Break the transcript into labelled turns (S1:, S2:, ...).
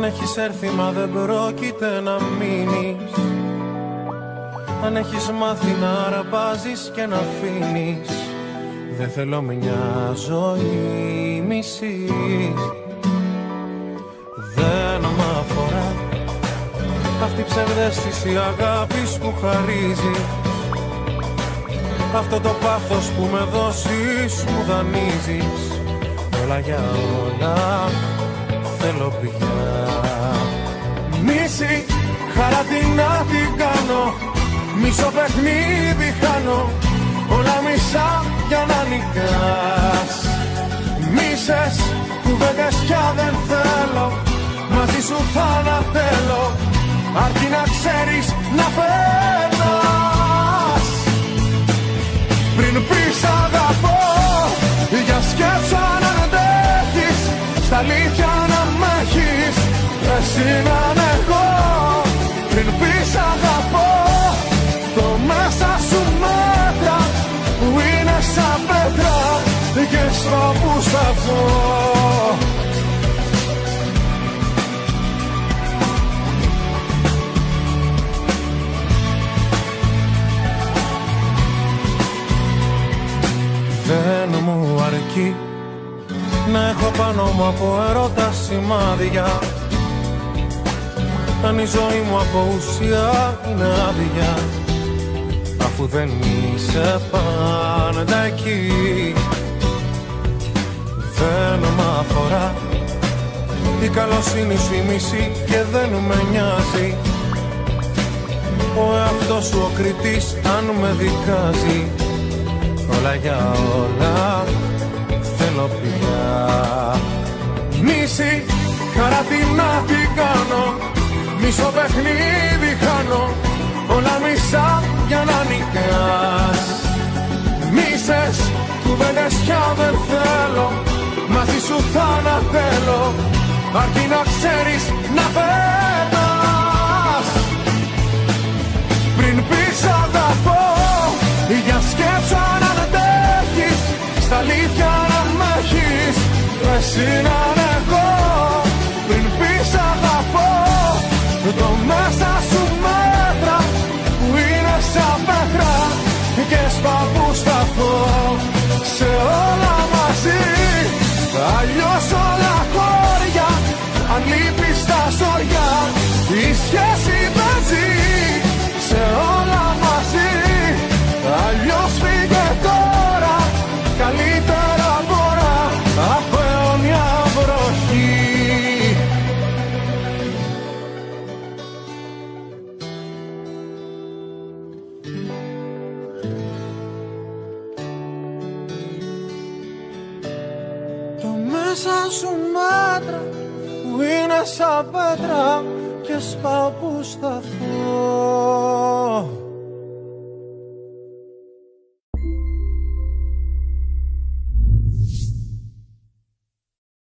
S1: έχεις έρθει μα δεν πρόκειται να μείνεις, αν έχεις μάθει να αρπάζεις και να αφήνεις, δεν θέλω μια ζωή μισή. Δεν μ' αφορά αυτή η ψευδαίσθηση αγάπης που χαρίζει, αυτό το πάθος που με δώσεις μου δανείζεις. Όλα για όλα θέλω πια. Μίση, χαρά τι να την κάνω, μισό παιχνίδι χάνω, όλα μισά για να νικάς. Μίσες, κουβέντες πια δεν θέλω, μαζί σου θα ανατέλω, αρκεί να ξέρεις να περνάς. Πριν πεις αγαπώ, για σκέψου αν αντέχεις, στα αλήθεια να μ' έχεις, εσύ να ανέχω. Πριν πεις αγαπώ, το μέσα σου μέτρα που είναι σαν πέτρα και στο που σταθώ. Δεν μου αρκεί να έχω πάνω μου από ερώτα σημάδια, αν η ζωή μου από ουσία είναι άδεια, αφού δεν είσαι πάντα εκεί. Δεν μ' αφορά η καλοσύνη σου η μισή και δεν με νοιάζει ο εαυτός σου ο κριτής αν με δικάζει. Όλα για όλα θέλω πια. Μίση, χαρά τι να την κάνω, μισό παιχνίδι χάνω, όλα μισά για να νικάς. Μίσες, κουβέντες πια δεν θέλω, μαζί σου θα ανατέλω, αρκεί να ξέρεις να περνάς. Πριν πεις αγαπώ, για σκέψου αν αντέχεις, στα αλήθεια να μ' έχεις, εσύ να ανέχω. Πριν πεις αγαπώ, το μέσα σου μέτρα που είναι σαν πέτρα και σπαπού σταθώ. Σε όλα μαζί, αλλιώς όλα χώρια, αν λείπεις τα ζόρια, η σχέση δεν ζει. Σε όλα μαζί, αλλιώς φύγε τώρα, καλύτερα τώρα από αιώνια βροχή. Το μέσα σου μέτρα που είναι σαν πέτρα και σπάω που σταθώ.